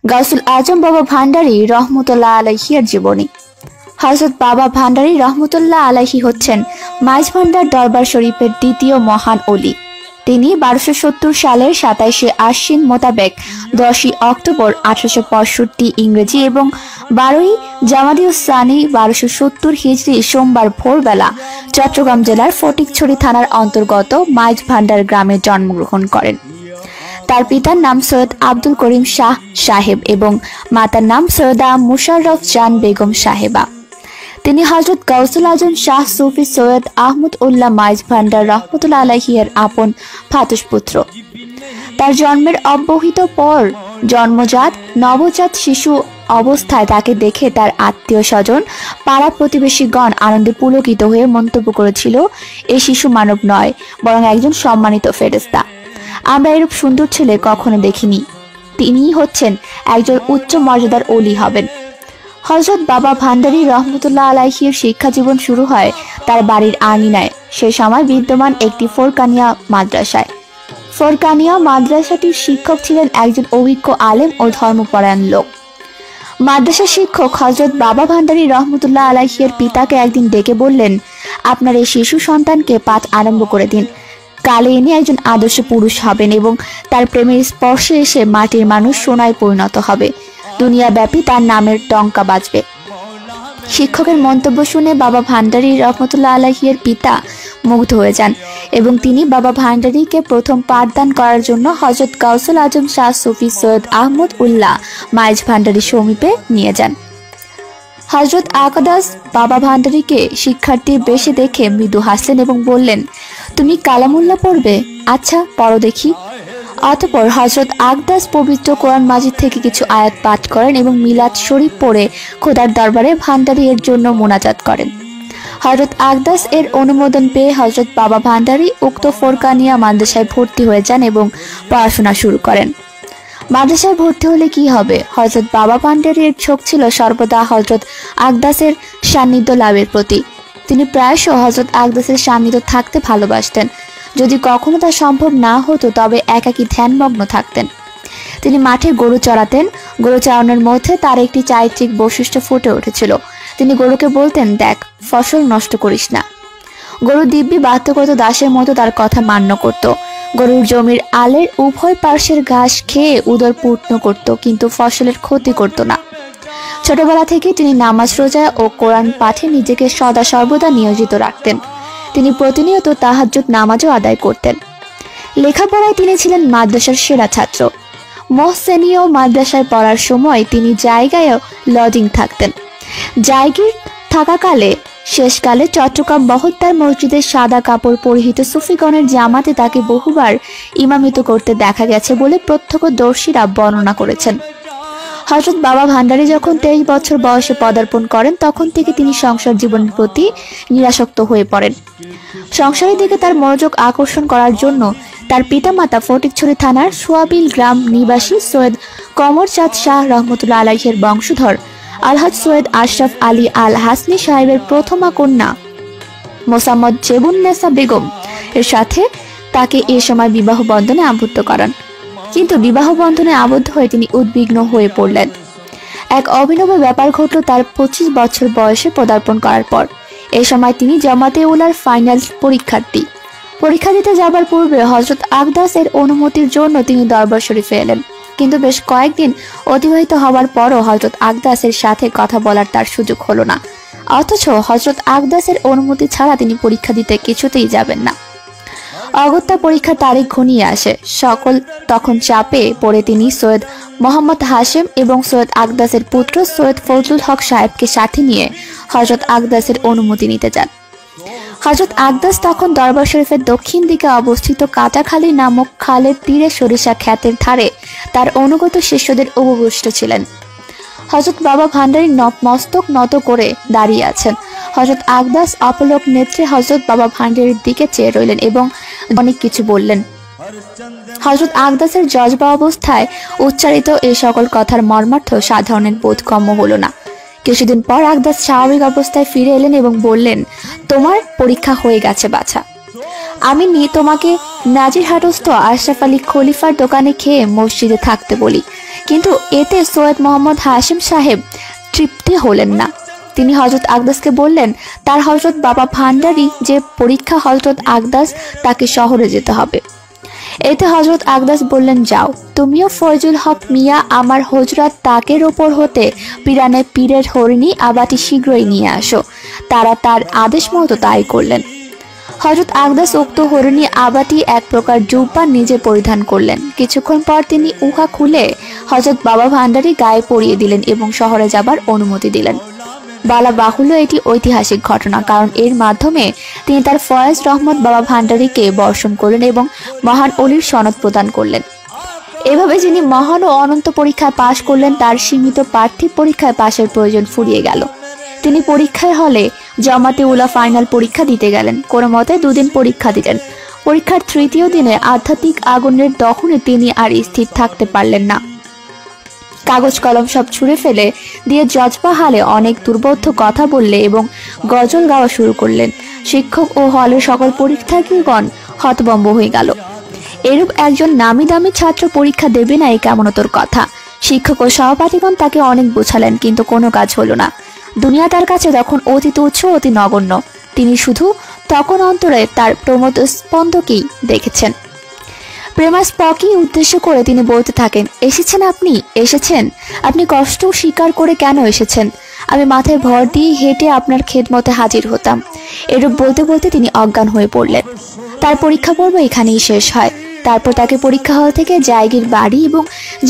গাউসুল আজম বাবা ভান্ডারী রহমতুল্লাহ আলাইহির জীবনী। হযরত বাবা ভান্ডারী রহমতুল্লাহ আলাইহি হচ্ছেন মাইজ ভান্ডার দরবার শরীফের দ্বিতীয় মহান ওলি। তিনি 1270 সালের 27শে আশ্বিন মোতাবেক 10ই অক্টোবর 1865 ইংরেজি এবং 12ই জামাদিউস-সানি 1270 হিজরি সোমবার ভোরবেলা চট্টগ্রাম জেলার ফটিকছড়ি থানার অন্তর্গত মাইজ ভান্ডার গ্রামে জন্মগ্রহণ করেন। তার পিতার নাম সৈয়দ আব্দুল করিম শাহ সাহেব এবং মাতার নাম সৈয়দা মুশাররফ জান বেগম সাহেবা। তিনি হযরত গাউসুল আজম শাহ সুফি সৈয়দ আহমদ উল্লাহ মাইজ ভান্ডার রহমতুল্লাহ আলাইহির আপন ভ্রাতুষ্পুত্র। তার জন্মের অব্যবহিত পর জন্মজাত নবজাত শিশু অবস্থায় তাকে দেখে তার আত্মীয় স্বজন পাড়া প্রতিবেশীগণ আনন্দে পুলকিত হয়ে মন্তব্য করেছিল, এই শিশু মানব নয় বরং একজন সম্মানিত ফেরেশতা। আমরা এরূপ সুন্দর ছেলে কখনো দেখিনি। তিনি হচ্ছেন একজন উচ্চ মর্যাদার ওলি হবেন। হযরত বাবা ভান্ডারী রহমতুল্লাহ আলাইহির শিক্ষা জীবন শুরু হয় তার বাড়ির আঙিনায়, সে সময় বিদ্যমান একটি ফোরকানিয়া মাদ্রাসায়। ফোরকানিয়া মাদ্রাসাটির শিক্ষক ছিলেন একজন অভিজ্ঞ আলেম ও ধর্মপরায়ণ লোক। মাদ্রাসার শিক্ষক হযরত বাবা ভান্ডারী রহমতুল্লাহ আলাইহির পিতাকে একদিন ডেকে বললেন, আপনার এই শিশু সন্তানকে পাঠ আরম্ভ করে দিন। কালে ইনি একজন আদর্শ পুরুষ হবেন এবং তার প্রেমের স্পর্শে এসে মাটির মানুষ সোনায় পরিণত হবে। দুনিয়াব্যাপী তার নামের ডঙ্কা বাজবে। শিক্ষকের মন্তব্য শুনে বাবা ভান্ডারী রহমতুল্লাহ আলাইহির পিতা মুগ্ধ হয়ে যান এবং তিনি বাবা ভান্ডারীকে প্রথম পাঠদান করার জন্য হযরত গাউসুল আজম শাহ সুফি সৈয়দ আহমদ উল্লাহ মাইজ ভান্ডারীর সমীপে নিয়ে যান। হযরত আকদাস বাবা ভান্ডারীকে শিক্ষার্থীর বেশে দেখে মৃদু হাসলেন এবং বললেন, তুমি কালামুল্লাহ পড়বে? আচ্ছা, পড়ো দেখি। অতঃপর হযরত আকদাস পবিত্র কোরআন মাজিদ থেকে কিছু আয়াত পাঠ করেন এবং মিলাদ শরীফ পড়ে খোদার দরবারে ভান্ডারী এর জন্য মোনাজাত করেন। হযরত আকদাস এর অনুমোদন পেয়ে হযরত বাবা ভান্ডারী উক্ত ফোরকানিয়া মাদ্রাসায় ভর্তি হয়ে যান এবং পড়াশোনা শুরু করেন। মাদ্রাসায় ভর্তি হলে কি হবে? হযরত বাবা ভান্ডারীর ঝোঁক ছিল সর্বদা হযরত আকদাসের সান্নিধ্য লাভের প্রতি। তিনি প্রায়শ হযরত আকদাসের সান্নিধ্য থাকতে ভালোবাসতেন। যদি কখনো তা সম্ভব না হতো তবে একাকী ধ্যানমগ্ন থাকতেন। তিনি মাঠে গরু চড়াতেন। গরু চড়ানোর মধ্যে তার একটি চারিত্রিক বৈশিষ্ট্য ফুটে উঠেছিল। তিনি গরুকে বলতেন, দেখ, ফসল নষ্ট করিস না। গরু দিব্যি বাধ্যগত দাসের মতো তার কথা মান্য করত। গরুর জমির আলের উভয় পার্শ্বের ঘাস খেয়ে উদর পূর্ণ করত, কিন্তু ফসলের ক্ষতি করত না। ছোটবেলা থেকে তিনি নামাজ রোজা ও কোরআন পাঠে নিজেকে সদা সর্বদা নিয়োজিত রাখতেন। তিনি প্রতিনিয়ত তাহাজ্জুদ নামাজও আদায় করতেন। লেখাপড়ায় তিনি ছিলেন মাদ্রাসার সেরা ছাত্র। মহসেনীয় মাদ্রাসায় পড়ার সময় তিনি জায়গায় লজিং থাকতেন। জায়গির থাকাকালে শেষকালে চট্টগ্রাম বহদ্দার মসজিদের সাদা কাপড় পরিহিত সুফিগণের জামাতে তাকে বহুবার ইমামিত করতে দেখা গেছে বলে প্রত্যক্ষদর্শীরা বর্ণনা করেছেন। হযরত বাবা ভান্ডারী যখন 23 বছর বয়সে পদার্পণ করেন তখন থেকে তিনি সংসার জীবনের প্রতি নিরাসক্ত হয়ে পড়েন। সংসারের দিকে তার মনোযোগ আকর্ষণ করার জন্য তার পিতামাতা ফটিকছড়ি থানার সোয়াবিল গ্রাম নিবাসী সৈয়দ কমর চাঁদ শাহ রহমতুল্লাহ আলাইহির বংশধর আলহাজ সৈয়দ আশরাফ আলী আল হাসনি সাহেবের প্রথমা কন্যা মোসাম্মদ জেবুন্নেসা বেগম এর সাথে তাকে এ সময় বিবাহ বন্ধনে আবদ্ধ করান। কিন্তু বিবাহ বন্ধনে আবদ্ধ হয়ে তিনি উদ্বিগ্ন হয়ে পড়লেন। এক অভিনব ব্যাপার ঘটল তার 25 বছর বয়সে পদার্পণ করার পর। এই সময় তিনি জামাতে উলার ফাইনাল পরীক্ষার্থী। পরীক্ষা দিতে যাবার পূর্বে হযরত আকদাস এর অনুমতির জন্য তিনি দরবার শরীফে এলেন, কিন্তু বেশ কয়েকদিন অতিবাহিত হওয়ার পরও হযরত আকদাসের সাথে কথা বলার তার সুযোগ হলো না। অথচ হযরত আকদাসের অনুমতি ছাড়া তিনি পরীক্ষা দিতে কিছুতেই যাবেন না। অগত্যা পরীক্ষার তারিখ ঘনিয়ে আসে। সকল তখন চাপে পড়ে তিনি সৈয়দ মোহাম্মদ হাশেম এবং সৈয়দ আকদাসের পুত্র সৈয়দ ফজলুল হক সাহেবকে সাথে নিয়ে হযরত আকদাসের অনুমতি নিতে যান। হযরত আকদাস তখন দরবার শরীফের দক্ষিণ দিকে অবস্থিত কাটাখালী নামক খালের তীরে সরিষা ক্ষেতের ধারে তার অনুগত শিষ্যদের উপবিষ্ট ছিলেন। হযরত বাবা ভান্ডারী মস্তক নত করে দাঁড়িয়ে আছেন। হযরত আকদাস অপলক নেত্রে হযরত বাবা ভান্ডারীর দিকে চেয়ে রইলেন এবং অনেক কিছু বললেন। হযরত আকদাসের জজবা অবস্থায় উচ্চারিত এই সকল কথার মর্মার্থ সাধারণের বোধগম্য হলো না। কিছুদিন পর আকদাস স্বাভাবিক অবস্থায় ফিরে এলেন এবং বললেন, তোমার পরীক্ষা হয়ে গেছে বাছা। আমি তোমাকে নাজিরহাটস্থ আশরাফ আলী খলিফার দোকানে খেয়ে মসজিদে থাকতে বলি, কিন্তু এতে সৈয়দ মোহাম্মদ হাশিম সাহেব তৃপ্তি হলেন না। তিনি হযরত আকদাসকে বললেন তার হযরত বাবা ভান্ডারী যে পরীক্ষা, হযরত আকদাস তাকে শহরে যেতে হবে। এতে হযরত আকদাস বললেন, যাও, তুমিও ফয়জুল হক মিয়া আমার হযরত তাকের ওপর হতে পিরানে পীরের হরিণী আবাটি শীঘ্রই নিয়ে আসো। তারা তার আদেশ মতো তাই করলেন। হযরত আকদাস উক্ত হরিণী আবাটি এক প্রকার জুব্বা নিজে পরিধান করলেন। কিছুক্ষণ পর তিনি উহা খুলে হযরত বাবা ভান্ডারী গায়ে পরিয়ে দিলেন এবং শহরে যাবার অনুমতি দিলেন। বলা বাহুল্য এটি ঐতিহাসিক ঘটনা, কারণ এর মাধ্যমে তিনি তার ফয়েজ রহমত বাবা ভান্ডারীকে বর্ষণ করলেন এবং মহান অলির সনদ প্রদান করলেন। এভাবে যিনি মহান ও অনন্ত পরীক্ষায় পাশ করলেন, তার সীমিত পার্থিব পরীক্ষায় পাশের প্রয়োজন ফুরিয়ে গেল। তিনি পরীক্ষার হলে জামাতে উলা ফাইনাল পরীক্ষা দিতে গেলেন। কোনো মতে 2 দিন পরীক্ষা দিলেন। পরীক্ষার 3য় দিনে আধ্যাত্মিক আগুনের দহনে তিনি আর স্থির থাকতে পারলেন না। কাগজ কলম সব ছুঁড়ে ফেলে দিয়ে জজবা হালে অনেক দুর্বোধ্য কথা বললে এবং গজল গাওয়া শুরু করলেন। শিক্ষক ও হলের সকল পরীক্ষার্থীগণ হতভম্ব হয়ে গেল। এরূপ একজন নামি দামি ছাত্র পরীক্ষা দেবে না, এই কেমনতর কথা। শিক্ষক ও সহপাঠীগণ তাকে অনেক বোঝালেন, কিন্তু কোনো কাজ হলো না। দুনিয়া তার কাছে তখন অতি তুচ্ছ, অতি নগণ্য। তিনি শুধু তখন অন্তরে তার প্রমোদ স্পন্দকেই দেখেছেন। প্রেমাস্পদকে উদ্দেশ্য করে তিনি বলতে থাকেন, এসেছেন আপনি, এসেছেন আপনি কষ্ট স্বীকার করে কেন এসেছেন? আমি মাথায় ভর দিয়ে হেঁটে আপনার খেদমতে হাজির হতাম। এরূপ বলতে বলতে তিনি অজ্ঞান হয়ে পড়লেন। তার পরীক্ষা পর্ব এখানেই শেষ হয়। তারপর তাকে পরীক্ষা হল থেকে জায়গির বাড়ি এবং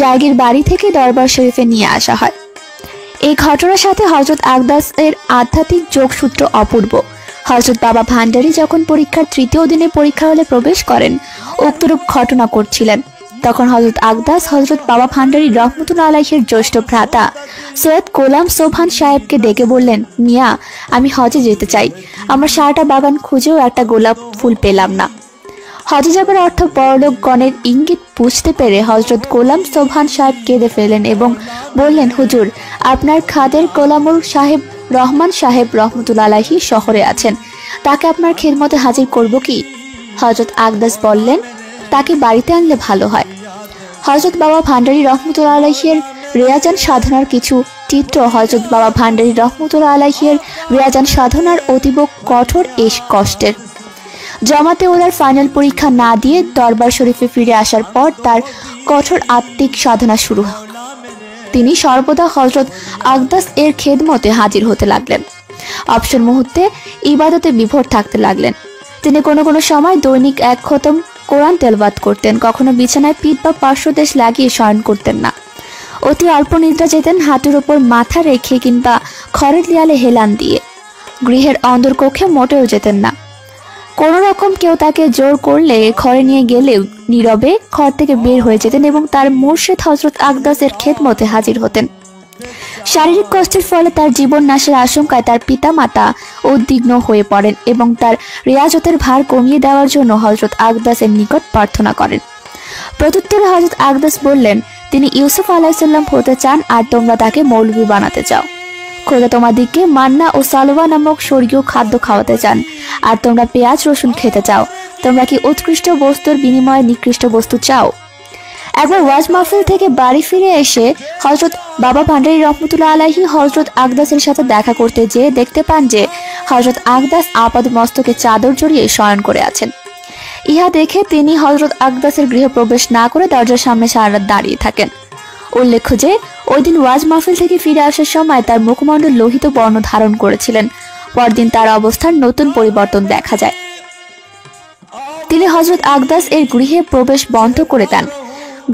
জায়গির বাড়ি থেকে দরবার শরীফে নিয়ে আসা হয়। এই ঘটনার সাথে হযরত আকদাস এর আধ্যাত্মিক যোগসূত্র অপূর্ব। হযরত বাবা ভান্ডারী যখন পরীক্ষার 3য় দিনে পরীক্ষা হলে প্রবেশ করেন, উক্তরূপ ঘটনা করছিলেন। তখন হযরত আকদাস হযরত বাবা ভান্ডারী রহমতুল্লাহ আলাইহির জ্যেষ্ঠ ভ্রাতা সৈয়দ গোলাম সোবহান সাহেবকে ডেকে বললেন, মিয়া, আমি হজে যেতে চাই। আমার সারাটা বাগান খুঁজেও একটা গোলাপ ফুল পেলাম না। হজে যাবার অর্থ বড়লোকগণের ইঙ্গিত বুঝতে পেরে হযরত গোলাম সোবহান সাহেব কেঁদে ফেলেন এবং বললেন, হুজুর, আপনার খাদের গোলামুর সাহেব রহমান সাহেব রহমতুল্লাহ আলাইহি শহরে আছেন, তাকে আপনার খেদমতে হাজির করব কি? হযরত আকদাস বললেন, তাকে বাড়িতে আনলে ভালো হয়। হযরত বাবা ভান্ডারী রহমতুল্লাহ আলাইহির রেয়াজান সাধনার কিছু চিত্র হযরত বাবা ভান্ডারী রহমতুল্লাহ আলাইহির রেয়াজান সাধনার অতীব কঠোর কষ্টের। জামাতে ওলার ফাইনাল পরীক্ষা না দিয়ে দরবার শরীফে ফিরে আসার পর তার কঠোর আত্মিক সাধনা শুরু হয়। তিনি সর্বদা হযরত আকদাস এর খেদমতে হাজির হতে লাগলেন। অবসর মুহূর্তে ইবাদতে বিভোর থাকতে লাগলেন। তিনি কোনো কোনো সময় দৈনিক 1 খতম কোরআন তেলাওয়াত করতেন। কখনো বিছানায় পিঠ বা পার্শ্বদেশ লাগিয়ে শয়ন করতেন না। অতি অল্প নিদ্রা যেতেন হাঁটুর ওপর মাথা রেখে কিংবা খড়ের দেয়ালে হেলান দিয়ে। গৃহের অন্দরকক্ষে মোটেও যেতেন না। কোন রকম কেউ তাকে জোর করলে ঘরে নিয়ে গেলেও নীরবে ঘর থেকে বের হয়ে যেতেন এবং তার মুর্শিদ হযরত আকদাসের খেদমতে হাজির হতেন। শারীরিক কষ্টের ফলে তার জীবন নাশের আশঙ্কায় তার পিতামাতা উদ্বিগ্ন হয়ে পড়েন এবং তার রিয়াজতের ভার কমিয়ে দেওয়ার জন্য হযরত আকদাসের নিকট প্রার্থনা করেন। প্রত্যুত্তরে হযরত আকদাস বললেন, তিনি ইউসুফ আলাইহিস সালাম হতে চান আর তোমরা তাকে মৌলভী বানাতে চাও। খোদা তোমাদিকে মান্না ও সালওয়া নামক স্বর্গীয় খাদ্য খাওয়াতে চান আর তোমরা পেঁয়াজ রসুন খেতে চাও। তোমরা কি উৎকৃষ্ট বস্তুর বিনিময়ে নিকৃষ্ট বস্তু চাও? একবার ওয়াজ মাহফিল থেকে বাড়ি ফিরে এসে হযরত বাবা ভান্ডারী রহমতুল্লাহ আলাইহি হযরত আকদাসের সাথে দেখা করতে যেয়ে দেখতে পান যে হযরত আকদাস আপাদ মস্তকে চাদর জড়িয়ে শয়ন করে আছেন। ইহা দেখে তিনি হযরত আকদাসের গৃহে প্রবেশ না করে দরজার সামনে সারা রাত দাঁড়িয়ে থাকেন। উল্লেখ্য যে ওই দিন ওয়াজ মাহফিল থেকে ফিরে আসার সময় তার মুখমণ্ডল লোহিত বর্ণ ধারণ করেছিলেন। পরদিন তার অবস্থার নতুন পরিবর্তন দেখা যায়। তিনি হযরত আকদাস এর গৃহে প্রবেশ বন্ধ করে দেন।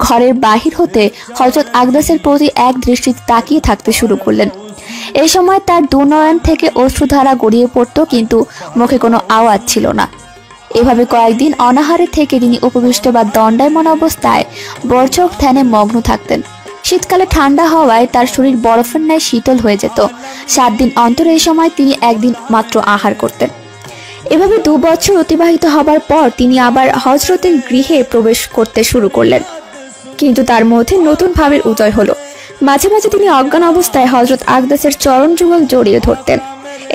ঘরের বাহির হতে হযরত আকদাসের প্রতি এক দৃষ্টিতে তাকিয়ে থাকতে শুরু করলেন। এই সময় তার দুনয়ন থেকে অশ্রুধারা গড়িয়ে পড়ত, কিন্তু মুখে কোনো আওয়াজ ছিল না। এভাবে কয়েকদিন অনাহারে থেকে তিনি উপবিষ্ট বা দণ্ডায়মান অবস্থায় বর্জক ধ্যানে মগ্ন থাকতেন। শীতকালে ঠান্ডা হওয়ায় তার শরীর বরফের ন্যায় শীতল হয়ে যেত। 7 দিন অন্তর এই সময় তিনি একদিন মাত্র আহার করতেন। এভাবে 2 বছর অতিবাহিত হবার পর তিনি আবার হযরতের গৃহে প্রবেশ করতে শুরু করলেন, কিন্তু তার মধ্যে নতুন ভাবের উদয় হলো। মাঝে মাঝে তিনি অজ্ঞান অবস্থায় হযরত আকদাসের চরণ যুগল জড়িয়ে ধরতেন।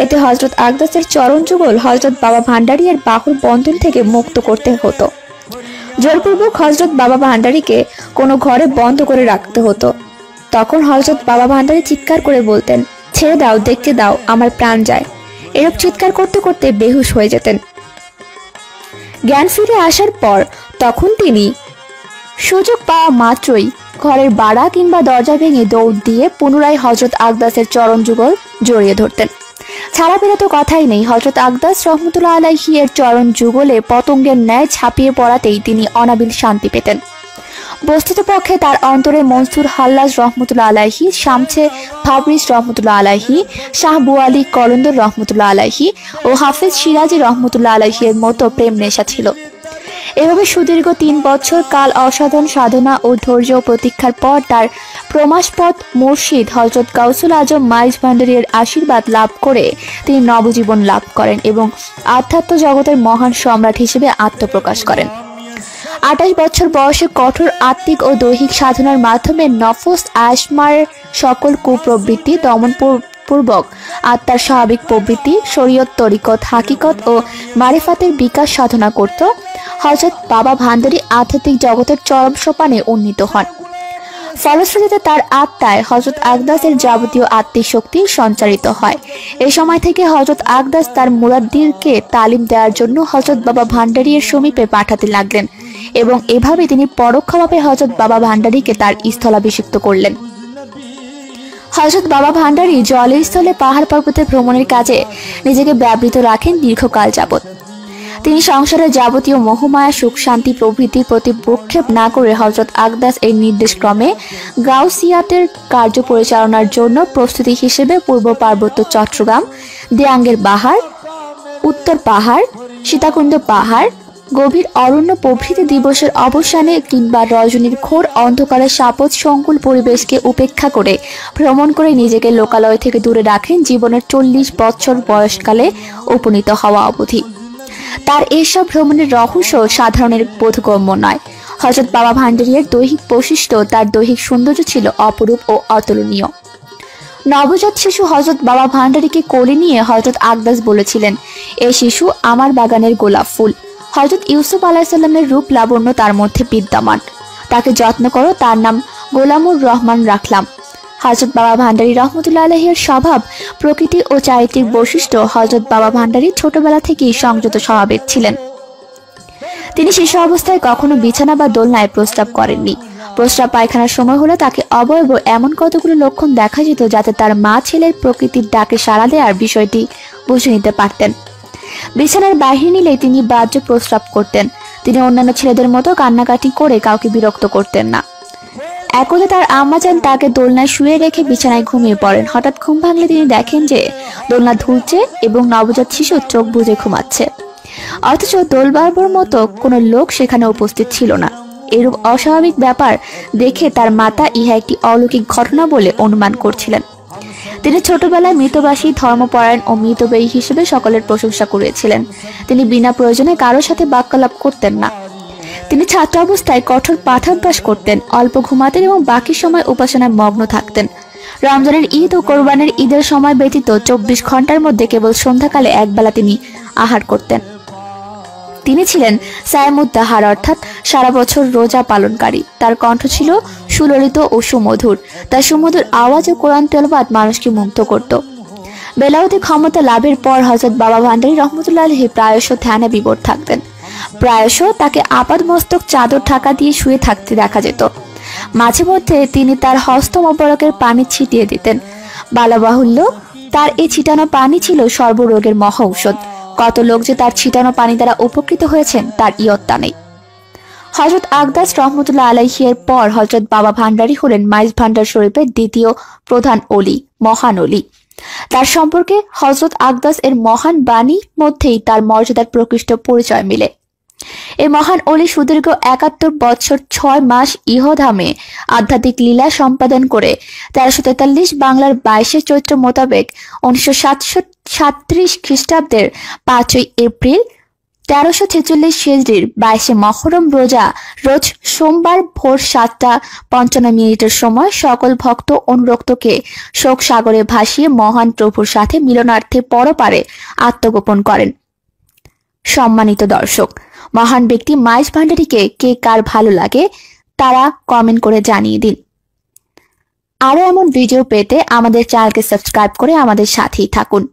এতে হযরত আকদাসের চরণ যুগল হযরত বাবা ভান্ডারীর বাহুর বন্ধন থেকে মুক্ত করতে হতো। জোরপূর্বক হযরত বাবা ভান্ডারীকে কোনো ঘরে বন্ধ করে রাখতে হতো। তখন হযরত বাবা ভান্ডারী চিৎকার করে বলতেন, ছেড়ে দাও, দেখতে দাও, আমার প্রাণ যায়। এরূপ চিৎকার করতে করতে বেহুশ হয়ে যেতেন। জ্ঞান ফিরে আসার পর তখন তিনি সুযোগ পাওয়া মাত্রই ঘরের বাড়া কিংবা দরজা ভেঙে দৌড় দিয়ে পুনরায় হযরত আকদাসের চরণ যুগল জড়িয়ে ধরতেন। ছাড়া পেলে তো কথাই নেই। হযরত আকদাস রহমতুল্লাহ আলাইহি এর চরণ যুগলে পতঙ্গের ন্যায় ঝাঁপিয়ে পড়াতেই তিনি অনাবিল শান্তি পেতেন। বস্তুতপক্ষে তার অন্তরে মনসুর হাল্লাজ রহমতুল্লাহ আলাইহি, শামছে ফাবরিস রহমতুল্লাহ আলাইহি, শাহ বুয়ালি কলন্দর রহমতুল্লাহ আলাইহি ও হাফিজ সিরাজি রহমতুল্লাহ আলাইহি এর মতো প্রেম নেশা ছিল। এভাবে সুদীর্ঘ 3 বছর কাল অসাধারণ সাধনা ও ধৈর্য প্রতীক্ষার পর তার প্রমাশপথ মুর্শিদ হযরত গাউসুল আজম মাইজ ভান্ডারীর আশীর্বাদ লাভ করে তিনি নবজীবন লাভ করেন এবং আধ্যাত্ম জগতের মহান সম্রাট হিসেবে আত্মপ্রকাশ করেন। 28 বছর বয়সে কঠোর আত্মিক ও দৈহিক সাধনার মাধ্যমে নফস আশমার সকল কুপ্রবৃত্তি দমন পূর্বক আত্মার স্বাভাবিক প্রবৃত্তি, শরীয়ত, তরিকত, হাকিকত ও মারিফাতের বিকাশ সাধনা করত হযরত বাবা ভান্ডারী আধ্যাত্মিক জগতের চরম সোপানে উন্নীত হন। ফলশ্রুতিতে তার আত্মায় হযরত আকদাসের যাবতীয় আত্মিক শক্তি সঞ্চারিত হয়। এই সময় থেকে হযরত আকদাস তার মুরাদ্দিরকে তালিম দেওয়ার জন্য হযরত বাবা ভান্ডারীর সমীপে পাঠাতে লাগলেন এবং এভাবে তিনি পরোক্ষভাবে হযরত বাবা ভান্ডারীকে তার স্থলাভিষিক্ত করলেন। হযরত বাবা ভান্ডারী জলের স্থলে পাহাড় পর্বতে ভ্রমণের কাজে নিজেকে ব্যবহৃত রাখেন দীর্ঘকাল যাবৎ। তিনি সংসারের যাবতীয় মোহমায়া, সুখ, শান্তি প্রভৃতির প্রতি ভ্রুক্ষেপ না করে হযরত আকদাস এর নির্দেশক্রমে গাউসিয়াতের কার্য পরিচালনার জন্য প্রস্তুতি হিসেবে পূর্ব পার্বত্য চট্টগ্রাম, দেয়াঙ্গের পাহাড়, উত্তর পাহাড়, সীতাকুণ্ড পাহাড়, গভীর অরণ্য প্রভৃতি দিবসের অবসানে কিংবা রজনীর ঘোর অন্ধকারে সাপদ সংকুল পরিবেশকে উপেক্ষা করে ভ্রমণ করে নিজেকে লোকালয় থেকে দূরে রাখেন জীবনের 40 বছর বয়সকালে উপনীত হওয়া অবধি। তার এসব ভ্রমণের রহস্য সাধারণের বোধগম্য নয়। হযরত বাবা ভান্ডারীর দৈহিক বৈশিষ্ট্য, তার দৈহিক সৌন্দর্য ছিল অপরূপ ও অতুলনীয়। নবজাত শিশু হযরত বাবা ভান্ডারীকে কোলে নিয়ে হযরত আকদাস বলেছিলেন, এই শিশু আমার বাগানের গোলাপ ফুল। হযরত ইউসুফ আলাইহিস সালামের রূপ লাবণ্য তার মধ্যে বিদ্যমান, তাকে যত্ন করো, তার নাম গোলামুর রহমান রাখলাম। হযরত বাবা ভান্ডারী রহমতুল্লাহ আলাইহির স্বভাব, প্রকৃতি ও চারিত্রিক বৈশিষ্ট্য হযরত বাবা ভান্ডারী ছোটবেলা থেকেই সংযত স্বভাবের ছিলেন। তিনি শিশু অবস্থায় কখনো বিছানা বা দোলনায় প্রস্রাব করেননি। প্রস্রাব পায়খানার সময় হলে তাকে অবয়ব এমন কতগুলো লক্ষণ দেখা যেত যাতে তার মা ছেলের প্রকৃতির ডাকে সাড়া দেওয়ার বিষয়টি বুঝে নিতে পারতেন। বিছানার বাহির নিলেই তিনি বাহ্য প্রস্রাব করতেন। তিনি অন্যান্য ছেলেদের মতো কান্নাকাটি করে কাউকে বিরক্ত করতেন না। একদা তার আম্মাজান তাকে দোলনায় শুয়ে রেখে বিছানায় ঘুমিয়ে পড়েন। হঠাৎ ঘুম ভাঙলে তিনি দেখেন যে দোলনা দুলছে এবং নবজাত শিশু চোখ বুজে ঘুমাচ্ছে, অথচ দোলবাবুর মতো কোনো লোক সেখানে উপস্থিত ছিল না। এরূপ অস্বাভাবিক ব্যাপার দেখে তার মাতা ইহা একটি অলৌকিক ঘটনা বলে অনুমান করছিলেন। তিনি ছোটবেলায় মৃতবাসী, ধর্মপরায়ণ ও মিতব্যয়ী হিসেবে সকলের প্রশংসা করেছিলেন। তিনি বিনা প্রয়োজনে কারোর সাথে বাক্যালাপ করতেন না। তিনি ছাত্র অবস্থায় কঠোর পাঠাভ্যাস করতেন, অল্প ঘুমাতেন এবং বাকি সময় উপাসনায় মগ্ন থাকতেন। রমজানের ঈদ ও কোরবানের ঈদের সময় ব্যতীত 24 ঘন্টার মধ্যে কেবল সন্ধ্যাকালে একবেলা তিনি আহার করতেন। তিনি ছিলেন সায়মুদ্দাহার, অর্থাৎ সারা বছর রোজা পালনকারী। তার কণ্ঠ ছিল সুললিত ও সুমধুর। তার সুমধুর আওয়াজ ও কোরআন তেলাওয়াত মানুষকে মুগ্ধ করত। বেলায়েতি ক্ষমতা লাভের পর হযরত বাবা ভান্ডারী রহমতুল্লাহ আলাইহি প্রায়শ ধ্যানে বিভোর থাকতেন। প্রায়শ তাকে আপাদ মস্তক চাদর ঢাকা দিয়ে শুয়ে থাকতে দেখা যেত। মাঝে মধ্যে তিনি তার হস্ত মোবারকের পানি ছিটিয়ে দিতেন। বলা বাহুল্য, তার এই ছিটানো পানি ছিল সর্বরোগের মহা ঔষধ। কত লোক যে তার ছিটানো পানি দ্বারা উপকৃত হয়েছেন তার ইয়ত্তা নেই। হযরত আকদাস রহমতুল্লাহ আলাইহি এর পর হযরত বাবা ভান্ডারী হলেন মাইজ ভান্ডার শরীফের দ্বিতীয় প্রধান অলি, মহান অলি। তার সম্পর্কে হযরত আকদাস এর মহান বাণীর মধ্যেই তার মর্যাদার প্রকৃষ্ট পরিচয় মিলে। এই মহান অলি সুদীর্ঘ 71 বছর 6 মাস ইহধামে আধ্যাত্মিক লীলা সম্পাদন করে 1343 বাংলার 22 চৈত্র মোতাবেক 1937 খ্রিস্টাব্দের 5 এপ্রিল 1346 হিজরির 22 মহরম রোজ সোমবার ভোর 7:55 সময় সকল ভক্ত অনুরক্তকে শোক সাগরে ভাসিয়ে মহান প্রভুর সাথে মিলনার্থে পরপারে আত্মগোপন করেন। সম্মানিত দর্শক, মহান ব্যক্তি মাইজ ভান্ডারীকে কে কার ভালো লাগে তারা কমেন্ট করে জানিয়ে দিন। আরো এমন ভিডিও পেতে আমাদের চ্যানেলকে সাবস্ক্রাইব করে আমাদের সাথেই থাকুন।